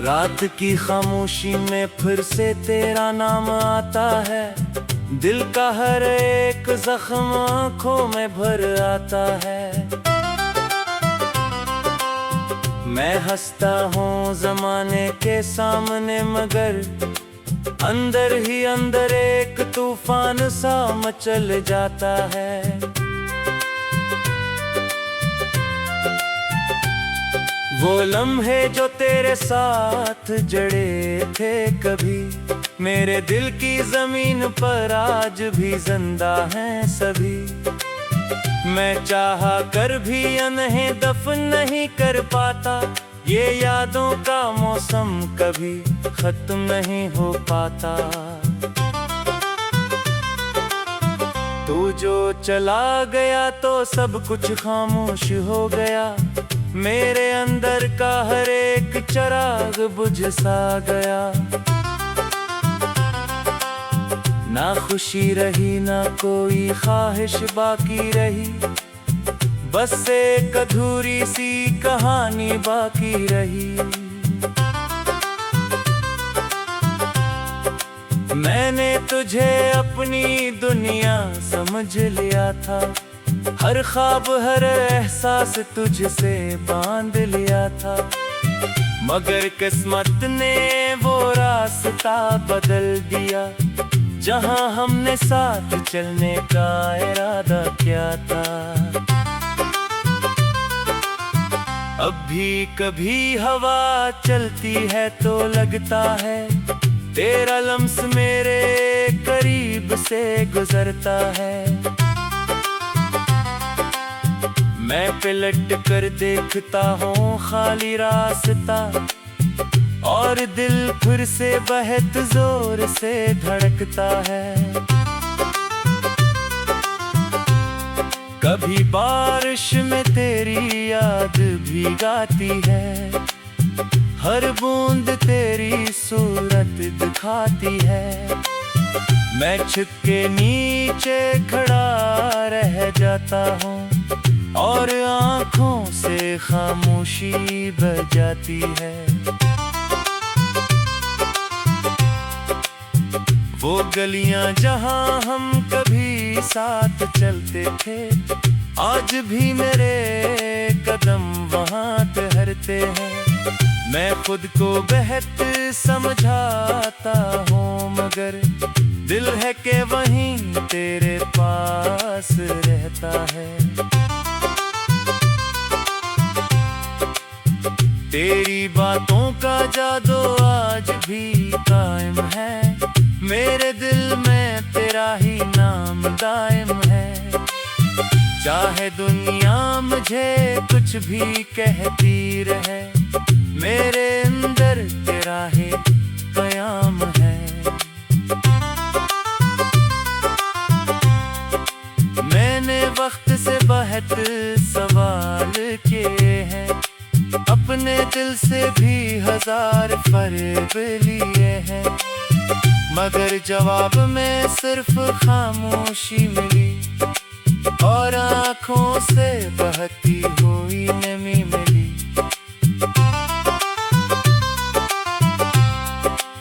रात की खामोशी में फिर से तेरा नाम आता है। दिल का हर एक जख्म आँखों में भर आता है। मैं हंसता हूँ ज़माने के सामने, मगर अंदर ही अंदर एक तूफान सा मचल जाता है। वो लम्हे जो तेरे साथ जड़े थे कभी, मेरे दिल की जमीन पर आज भी जिंदा हैं सभी। मैं चाहा कर भी इन्हें दफन नहीं कर पाता, ये यादों का मौसम कभी खत्म नहीं हो पाता। तू जो चला गया तो सब कुछ खामोश हो गया, मेरे अंदर का हर एक चिराग बुझ सा गया। ना खुशी रही ना कोई ख्वाहिश बाकी रही, बस एक अधूरी सी कहानी बाकी रही। मैंने तुझे अपनी दुनिया समझ लिया था, हर ख्वाब हर एहसास तुझसे बांध लिया था। मगर किस्मत ने वो रास्ता बदल दिया, जहां हमने साथ चलने का इरादा किया था। अब भी कभी हवा चलती है तो लगता है तेरा लम्स मेरे करीब से गुजरता है। मैं पलट कर देखता हूँ खाली रास्ता, और दिल फिर से बहुत जोर से धड़कता है। कभी बारिश में तेरी याद भीगाती है, हर बूंद तेरी सूरत दिखाती है। मैं छत के नीचे खड़ा रह जाता हूँ, और आँखों से खामोशी बह जाती है। वो गलियां जहां हम कभी साथ चलते थे, आज भी मेरे कदम वहां ठहरते हैं। मैं खुद को बहुत समझाता हूँ, मगर दिल है कि वहीं तेरे पास रहता है। तेरी बातों का जादू आज भी कायम है, मेरे दिल में तेरा ही नाम दायम है। चाहे दुनिया मुझे कुछ भी कहती रहे, मेरे अंदर तेरा ही कयाम है। मैंने वक्त से बहुत सवाल किए हैं, अपने दिल से भी हजार फरेब लिए हैं, मगर जवाब में सिर्फ खामोशी मिली, और आँखों से बहती हुई नमी मिली।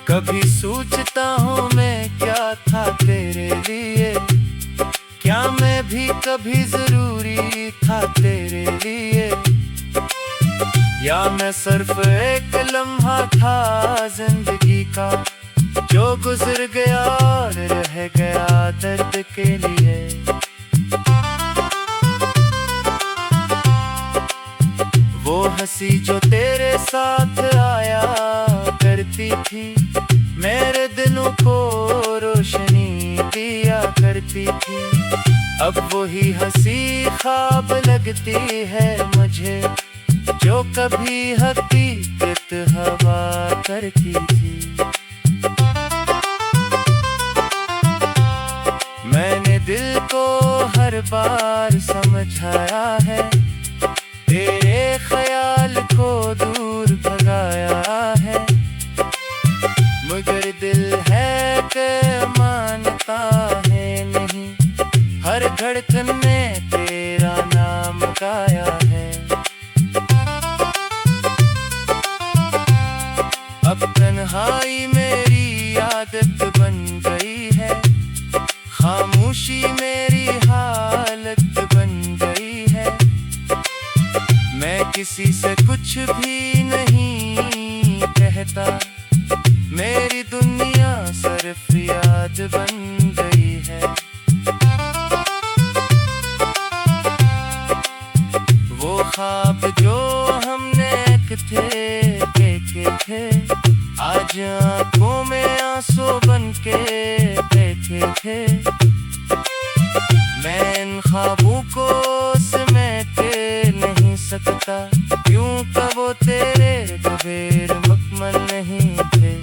कभी सोचता हूँ मैं क्या था तेरे लिए, क्या मैं भी कभी जरूरी था तेरे लिए, या मैं सिर्फ एक लम्हा था जिंदगी का, जो गुजर गया और रह गया दर्द के लिए। वो हंसी जो तेरे साथ आया करती थी, मेरे दिलों को रोशनी दिया करती थी। अब वही हंसी ख्वाब लगती है मुझे, जो कभी हकीकत हवा करती थी। मैंने दिल को हर बार समझाया है, तेरे ख्याल को दूर भगाया है, मगर दिल है कि मानता है नहीं, हर धड़कन में तेरा नाम गाया है। तन्हाई मेरी आदत बन गई है, खामोशी मेरी हालत बन गई है। मैं किसी से कुछ भी नहीं कहता, मेरी दुनिया सिर्फ याद बन गई है। वो ख्वाब जो हमने देखे थे, आज आंखों में आंसू बन के बैठे थे। मैं इन ख्वाबों को समेट नहीं सकता, क्यों कब वो तेरे बगैर मुकम्मल नहीं थे।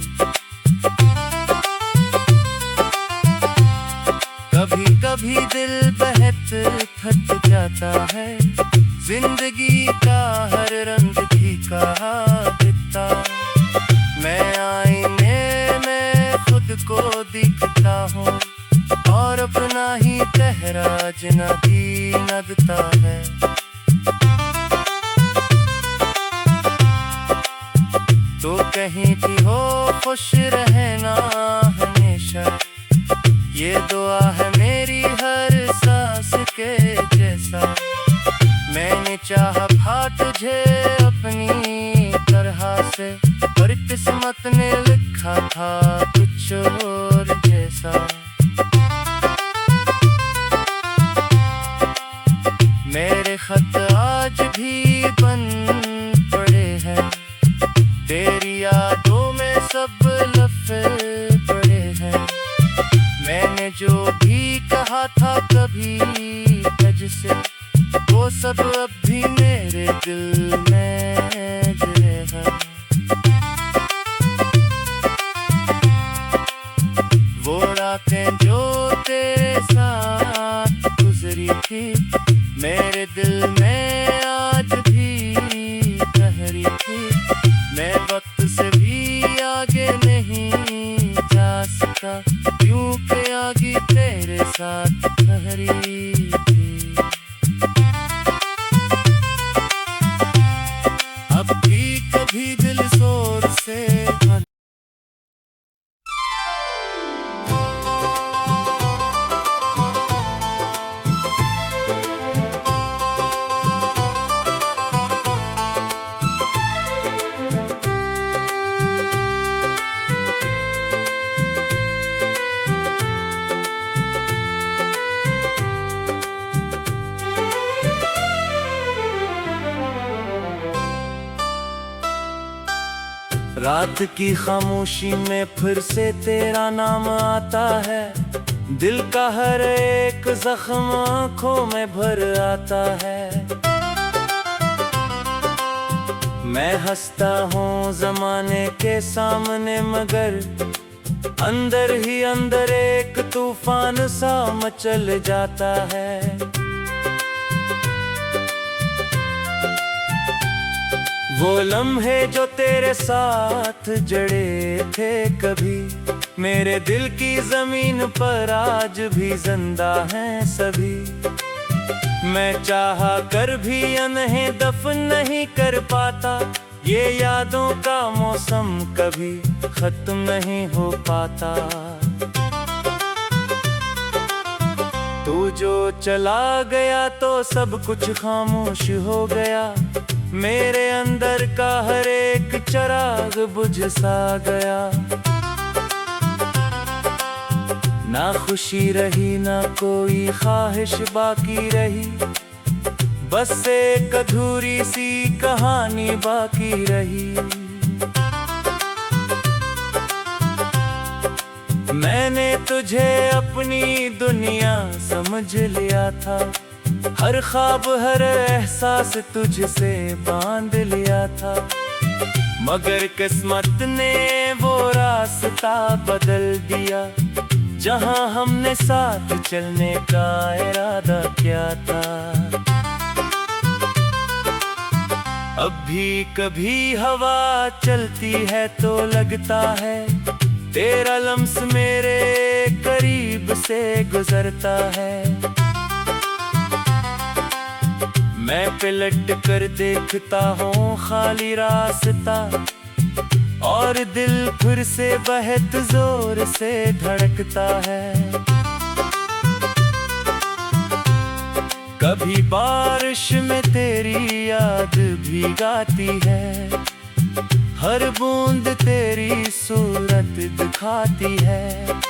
कभी कभी दिल बहत थक जाता है, जिंदगी का हर रंग फीका दिखता। मैं आईने में खुद को दिखता हूँ, और अपना ही चेहरा जिनादी नदता है। तो कहीं भी हो खुश रहना हमेशा, ये दुआ है मेरी हर सांस के जैसा। मैंने चाहा था तुझे अपनी तरह से, पर किस्मत ने लिखा था कुछ और जैसा। मेरे खत आज भी बन पड़े हैं, तेरी यादों में सब लफ्ज़ पड़े हैं। मैंने जो भी कहा था कभी तुझ से, वो सब अब भी मेरे दिल में गिरे हैं। वो रातें जो तेरे साथ गुजरी थी, मेरे दिल में आज भी ठहरी थी। मैं वक्त से भी आगे नहीं जा सका, क्योंकि आगे तेरे साथ ठहरी थी। अब भी कभी दिल जोर से रात की खामोशी में फिर से तेरा नाम आता है। दिल का हर एक जख्म आँखों में भर आता है। मैं हंसता हूँ ज़माने के सामने, मगर अंदर ही अंदर एक तूफान सा मचल जाता है। वो लम्हे जो तेरे साथ जड़े थे कभी, मेरे दिल की जमीन पर आज भी जिंदा हैं सभी। मैं चाहा कर भी इन्हें दफन नहीं कर पाता, ये यादों का मौसम कभी खत्म नहीं हो पाता। तू जो चला गया तो सब कुछ खामोश हो गया, मेरे अंदर का हर एक चिराग बुझ सा गया। ना खुशी रही ना कोई ख्वाहिश बाकी रही, बस एक अधूरी सी कहानी बाकी रही। मैंने तुझे अपनी दुनिया समझ लिया था, हर ख्वाब हर एहसास तुझसे बांध लिया था। मगर किस्मत ने वो रास्ता बदल दिया, जहां हमने साथ चलने का इरादा किया था। अब भी कभी हवा चलती है तो लगता है तेरा लम्स मेरे करीब से गुजरता है। मैं पलट कर देखता हूँ खाली रास्ता, और दिल फिर से बहुत जोर से धड़कता है। कभी बारिश में तेरी याद भीगाती है, हर बूंद तेरी सूरत दिखाती है।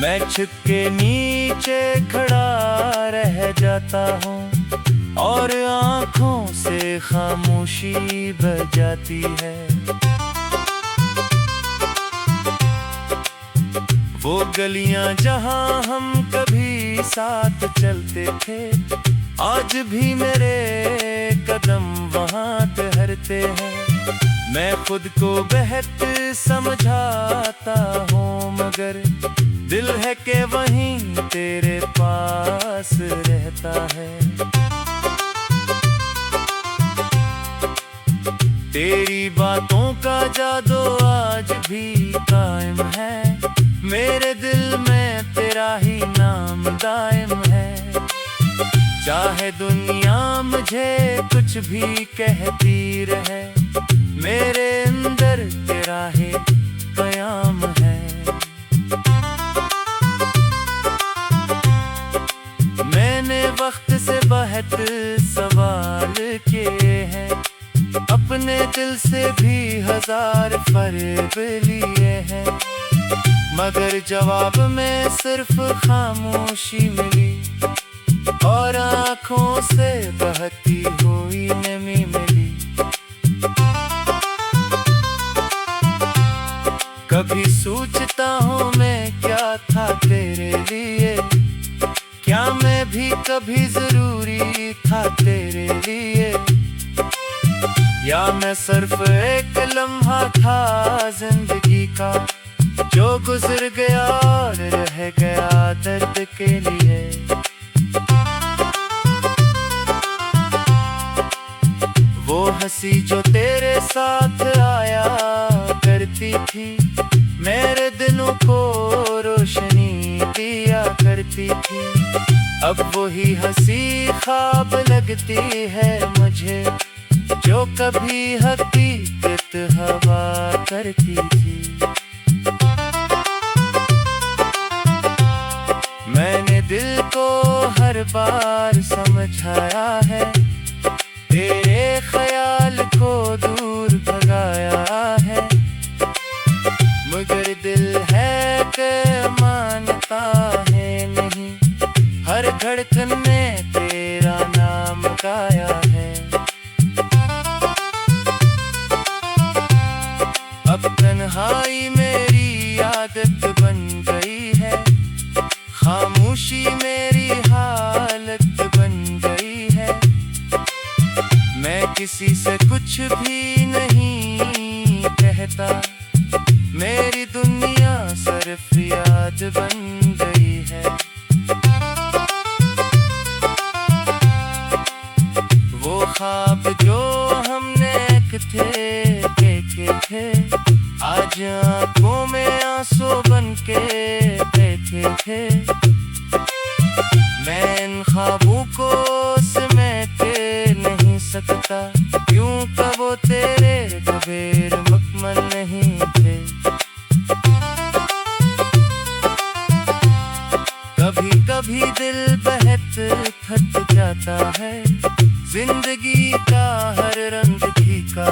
मैं छत के नीचे खड़ा रह जाता हूँ और आँखों से खामोशी बह जाती है। वो गलियां जहाँ हम कभी साथ चलते थे, आज भी मेरे कदम वहाँ ठहरते हैं। मैं खुद को बहुत समझाता हूँ, मगर दिल है कि वहीं तेरे पास रहता है। तेरी बातों का जादू आज भी कायम है, मेरे दिल में तेरा ही नाम दायम है। चाहे दुनिया मुझे कुछ भी कहती रहे, मेरे अंदर तेरा ही कयाम है। मैंने वक्त से बहुत सवाल किए हैं, अपने दिल से भी 1000 फरेब लिए हैं, मगर जवाब में सिर्फ खामोशी मिली और आँखों से बहती हुई नमी मिली। कभी सोचता हूँ मैं क्या था तेरे लिए, क्या मैं भी कभी जरूरी था तेरे लिए, या मैं सिर्फ एक लम्हा था जिंदगी का जो गुजर गया और रह गया दर्द के लिए। वो हंसी जो तेरे साथ आया करती थी, मेरे दिनों को रोशनी दिया करती थी, अब वही हंसी ख्वाब लगती है मुझे जो कभी हकीकत हवा करती थी। मैंने दिल को हर बार समझाया है, तेरे ख्याल को दूर भगाया है, मगर दिल है कि मानता है नहीं, हर धड़कन में तेरा नाम गाया है। अब तन्हाई मेरी आदत बन गई है, खामोशी मेरी हालत बन गई है, मैं किसी से कुछ भी नहीं कहता, मेरी दुनिया सिर्फ याद बन गई है। वो ख्वाब जो हमने एक थे देखे थे, आज आंखों में आंसू बन के बैठे थे। मैं इन ख्वाबों को समेट नहीं सकता, क्यों कब वो तेरे बगैर मुकम्मल नहीं थे। कभी कभी दिल बहुत थक जाता है, जिंदगी का हर रंग फीका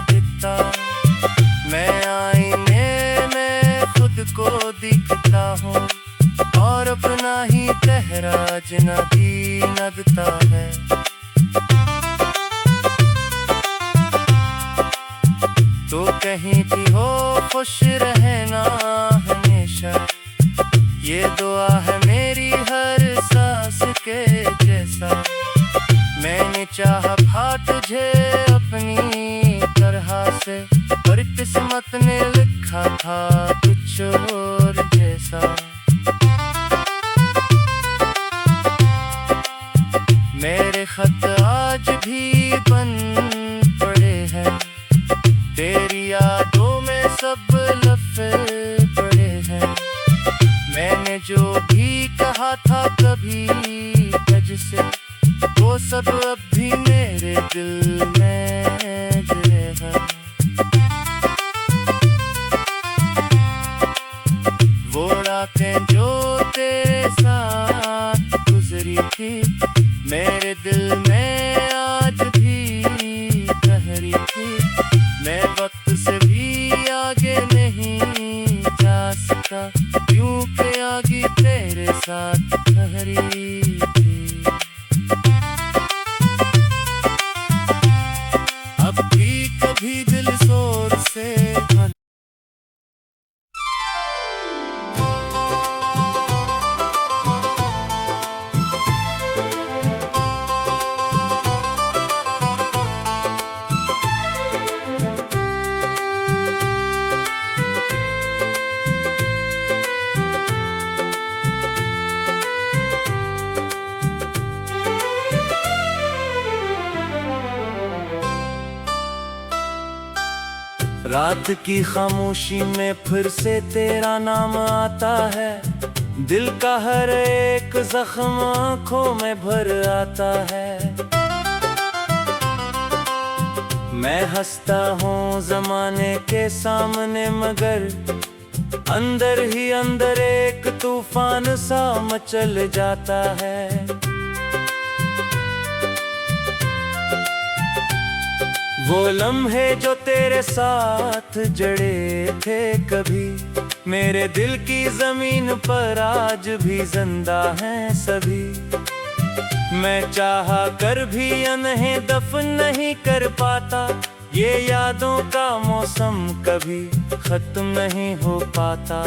दिखता, मैं आईने में खुद को दिखता हूँ और अपना ही चेहरा जिनाती लगता है। तो कहीं भी हो खुश रहना हमेशा, ये दुआ है मेरी हर सांस के जैसा। मैंने चाहा था तुझे अपनी तरह से, पर किस्मत ने लिखा था कुछ और जैसा। मेरे खत आज भी बंद पड़े हैं, तेरी यादों में सब लफ्ज़ पड़े हैं। मैंने जो भी कहा था कभी तुझसे, वो सब अब भी मेरे दिल में जले हैं। रातें जो तेरे साथ गुजरी थी, मेरे दिल में आज भी ठहरी थी। मैं वक्त से भी आगे नहीं जा सका, क्योंकि आगे तेरे साथ ठहरी थी। अब भी कभी दिल जोर से रात की खामोशी में फिर से तेरा नाम आता है। दिल का हर एक जख्म आंखों में भर आता है। मैं हंसता हूँ जमाने के सामने, मगर अंदर ही अंदर एक तूफान सा मचल जाता है। वो लम्हे जो तेरे साथ जड़े थे कभी, मेरे दिल की जमीन पर आज भी जिंदा हैं सभी। मैं चाहा कर भी इन्हें दफन नहीं कर पाता, ये यादों का मौसम कभी खत्म नहीं हो पाता।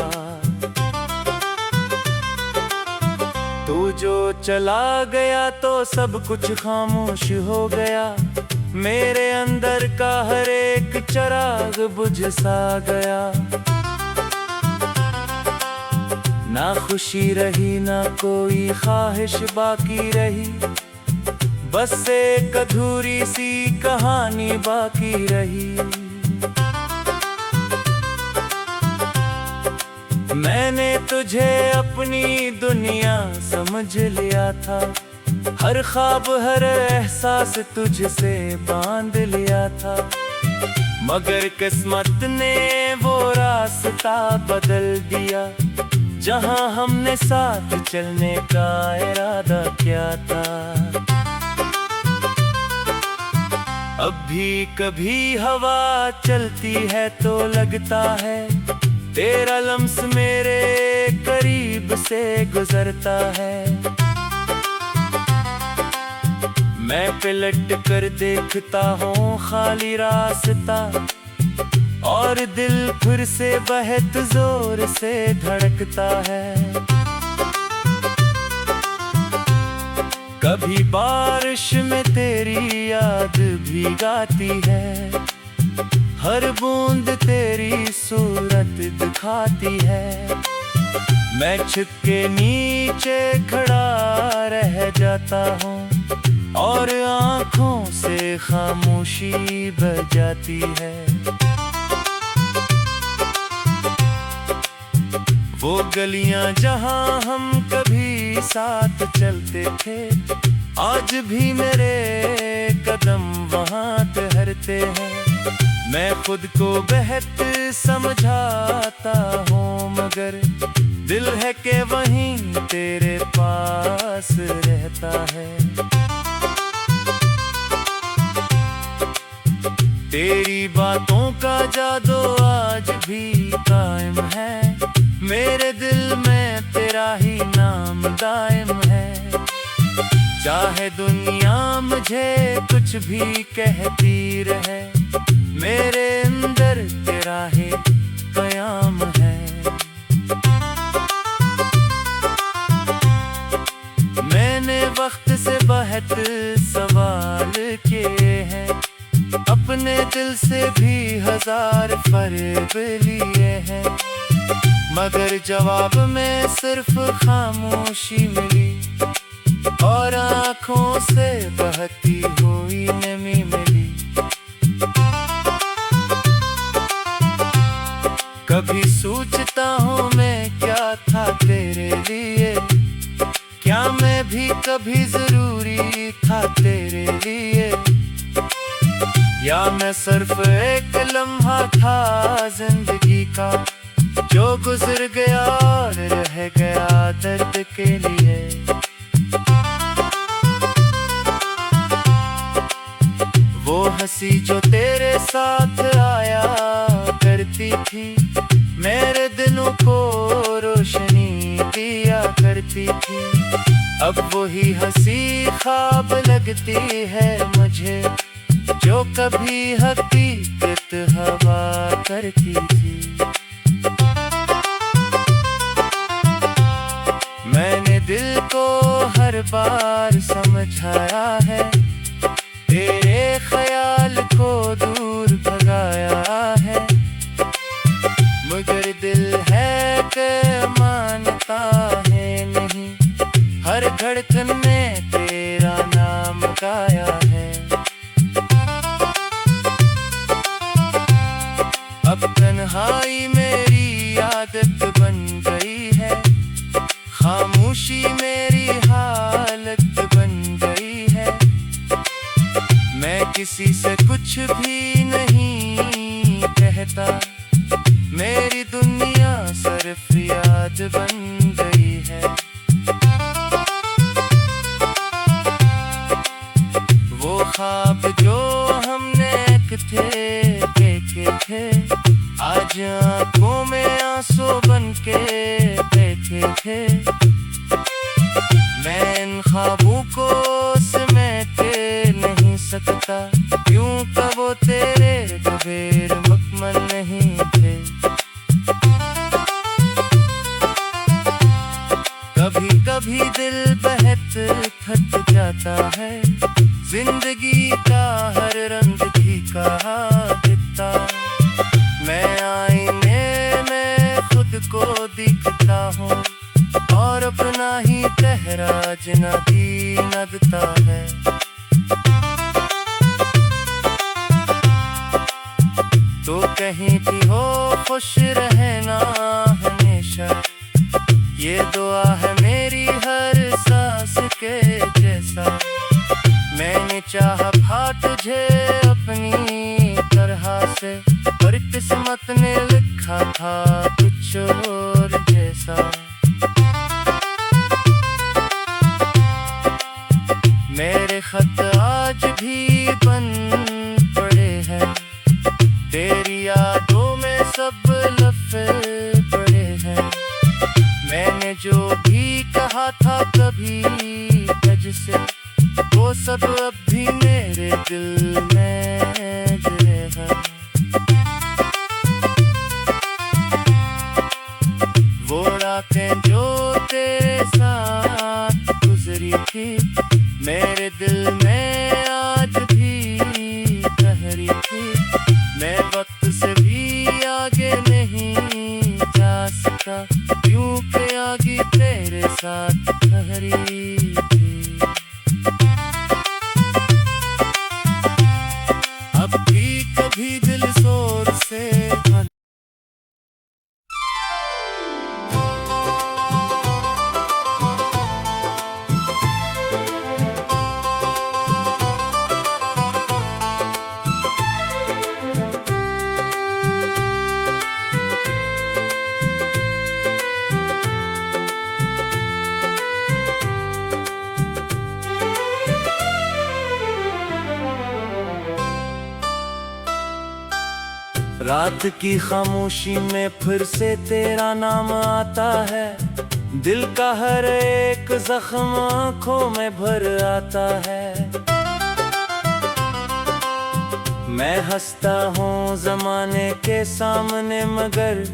तू जो चला गया तो सब कुछ खामोश हो गया, मेरे अंदर का हर एक चिराग बुझ सा गया। ना खुशी रही ना कोई ख्वाहिश बाकी रही, बस एक अधूरी सी कहानी बाकी रही। मैंने तुझे अपनी दुनिया समझ लिया था, हर ख्वाब हर एहसास तुझसे बांध लिया था। मगर किस्मत ने वो रास्ता बदल दिया, जहां हमने साथ चलने का इरादा किया था। अब भी कभी हवा चलती है तो लगता है तेरा लम्स मेरे करीब से गुजरता है। मैं पलट कर देखता हूँ खाली रास्ता, और दिल फिर से बहुत जोर से धड़कता है। कभी बारिश में तेरी याद भीगाती है, हर बूंद तेरी सूरत दिखाती है। मैं छिप के नीचे खड़ा रह जाता हूँ, और आँखों से खामोशी बह जाती है। वो गलियां जहां हम कभी साथ चलते थे, आज भी मेरे कदम वहां ठहरते हैं। मैं खुद को बहुत समझाता हूँ, मगर दिल है कि वहीं तेरे पास रहता है। तेरी बातों का जादू आज भी कायम है, मेरे दिल में तेरा ही नाम दायम है। चाहे दुनिया मुझे कुछ भी कहती रहे, मेरे अंदर तेरा ही कयाम है। मैंने वक्त से बहुत सवाल किए हैं, अपने दिल से भी हजार फरेब लिए हैं, मगर जवाब में सिर्फ खामोशी मिली, और आँखों से बहती हुई नमी मिली। कभी सोचता हूँ मैं क्या था तेरे लिए, क्या मैं भी कभी जरूरी था तेरे लिए, या मैं सिर्फ एक लम्हा था जिंदगी का जो गुजर गया और रह गया दर्द के लिए। वो हंसी जो तेरे साथ आया करती थी, मेरे दिलों को रोशनी दिया करती थी। अब वही हंसी ख्वाब लगती है मुझे, जो कभी हकीकत हवा करती थी। मैंने दिल को हर बार समझाया है, तेरे ख्याल को दूर भगाया है, मगर दिल है कि मानता है नहीं। हर धड़कन में तेरा नाम गाया है। अब तन्हाई मेरी आदत बन गई है, खामोशी मेरी हालत बन गई है। मैं किसी से कुछ भी नहीं कहता, मेरी दुनिया सिर्फ याद बन गई है। वो ख्वाब जो हमने थे देखे थे, आज आंखों में आंसू बन के बैठे थे। मैं इन ख्वाबों को समेट नहीं सकता, क्योंकि वो तेरे गैर मुकम्मल नहीं थे। कभी कभी दिल बहत थक जाता है, जिंदगी का हर रंग फीका दिखता। मैं आईने में खुद को दिखता हूँ, और अपना ही चेहरा जनाबी लगता है। तो कहीं भी हो खुश रहना हमेशा, ये दुआ है मेरी हर सांस के जैसा। मैंने चाहा था तुझे अपनी तरह से, पर किस्मत ने लिखा था कुछ और जैसा। मेरे खत आज भी बंद पड़े हैं, तेरी यादों में सब लफ्ज़ पड़े हैं। मैंने जो भी कहा था कभी तुझसे, वो सब अब भी मेरे दिल में जुड़े हैं। वो रातें जो तेरे साथ गुजरी थी, मेरे दिल में आज भी ठहरी थी। मैं वक्त से भी आगे नहीं जा सका, क्योंकि आगे तेरे साथ ठहरी थी। अब भी कभी दिल जोर से रात की खामोशी में फिर से तेरा नाम आता है। दिल का हर एक जख्म आंखों में भर आता है। मैं हंसता हूँ जमाने के सामने, मगर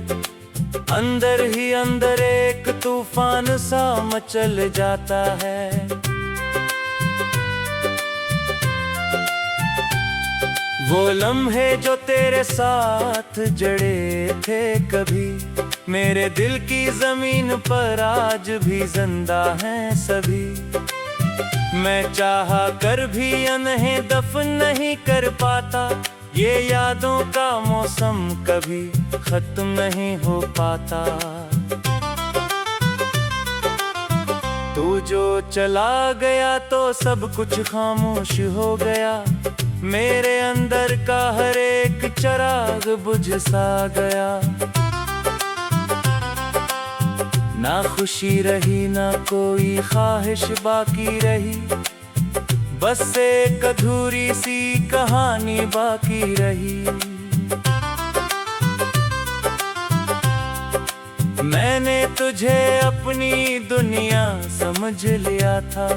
अंदर ही अंदर एक तूफान सा मचल जाता है। वो लम्हे जो तेरे साथ जड़े थे कभी, मेरे दिल की जमीन पर आज भी जिंदा हैं सभी। मैं चाहा कर भी इन्हें दफन नहीं कर पाता, ये यादों का मौसम कभी खत्म नहीं हो पाता। तू जो चला गया तो सब कुछ खामोश हो गया, मेरे अंदर का हर एक चिराग बुझ सा गया। ना खुशी रही ना कोई ख्वाहिश बाकी रही, बस एक अधूरी सी कहानी बाकी रही। मैंने तुझे अपनी दुनिया समझ लिया था,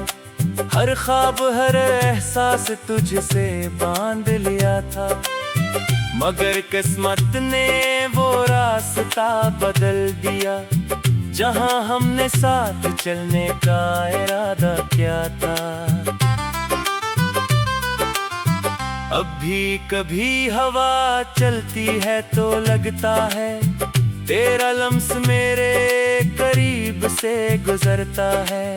हर ख्वाब हर एहसास तुझसे बांध लिया था, मगर किस्मत ने वो रास्ता बदल दिया जहां हमने साथ चलने का इरादा किया था। अब भी कभी हवा चलती है तो लगता है तेरा लम्स मेरे करीब से गुजरता है।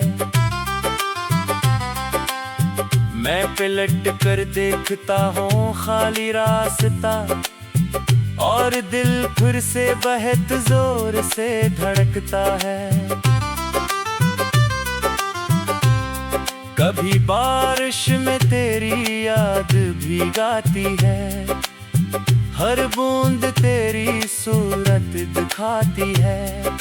मैं पलट कर देखता हूँ खाली रास्ता, और दिल फिर से बहुत जोर से धड़कता है। कभी बारिश में तेरी याद भीगाती है, हर बूंद तेरी सूरत दिखाती है।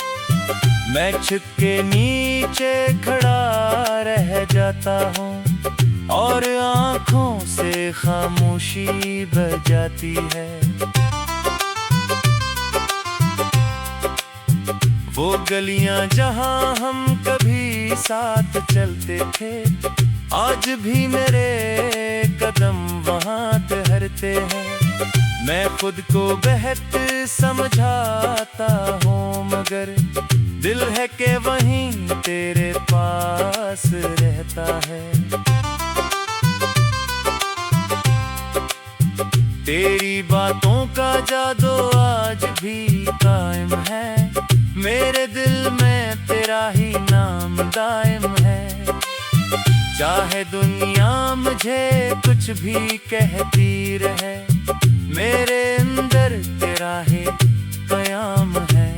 मैं छत के नीचे खड़ा रह जाता हूँ, और आँखों से खामोशी बह जाती है। वो गलियां जहां हम कभी साथ चलते थे, आज भी मेरे कदम वहां ठहरते हैं। मैं खुद को बहुत समझाता हूँ, मगर दिल है कि वहीं तेरे पास रहता है। तेरी बातों का जादू आज भी कायम है, मेरे दिल में तेरा ही नाम दायम है। चाहे दुनिया मुझे कुछ भी कहती रहे, मेरे अंदर तेरा ही कयाम है।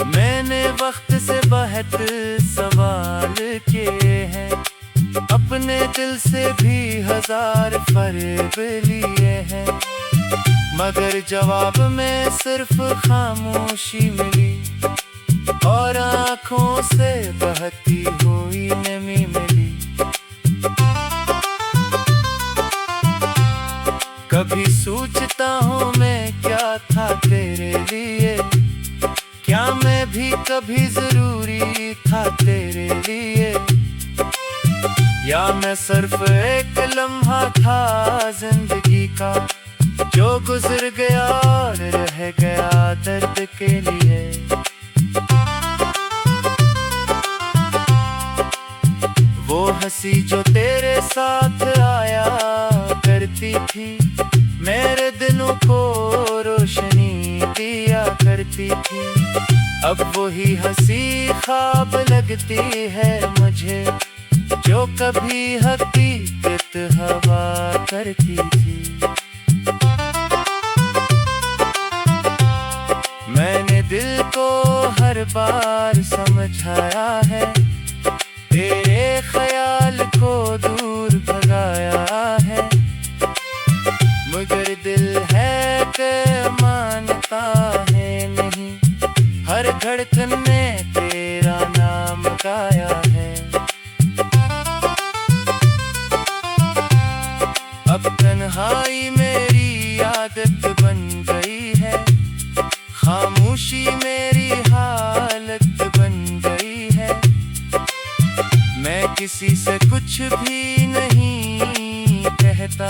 मैंने वक्त से बहुत सवाल किए हैं, अपने दिल से भी 1000 फरेब लिए हैं, मगर जवाब में सिर्फ खामोशी मिली, और आँखों से बहती हुई नमी मिली। कभी सोचता हूँ मैं क्या था तेरे लिए, क्या मैं भी कभी जरूरी था तेरे लिए, या मैं सिर्फ एक लम्हा था जिंदगी का जो गुजर गया और रह गया दर्द के लिए। वो हंसी जो तेरे साथ आया करती थी, मेरे दिनों को रोशनी दिया करती थी, अब वही हंसी ख्वाब लगती है मुझे जो कभी हकीकत हवा करती थी। मैंने दिल को हर बार समझाया है, तेरे ख्याल को दूर भगाया है, मगर दिल है कि मानता है नहीं, हर धड़कन में तेरा नाम गाया है। अब तन्हाई मेरी आदत बन गई है, खामोशी मेरी हालत बन गई है, मैं किसी से कुछ भी नहीं कहता,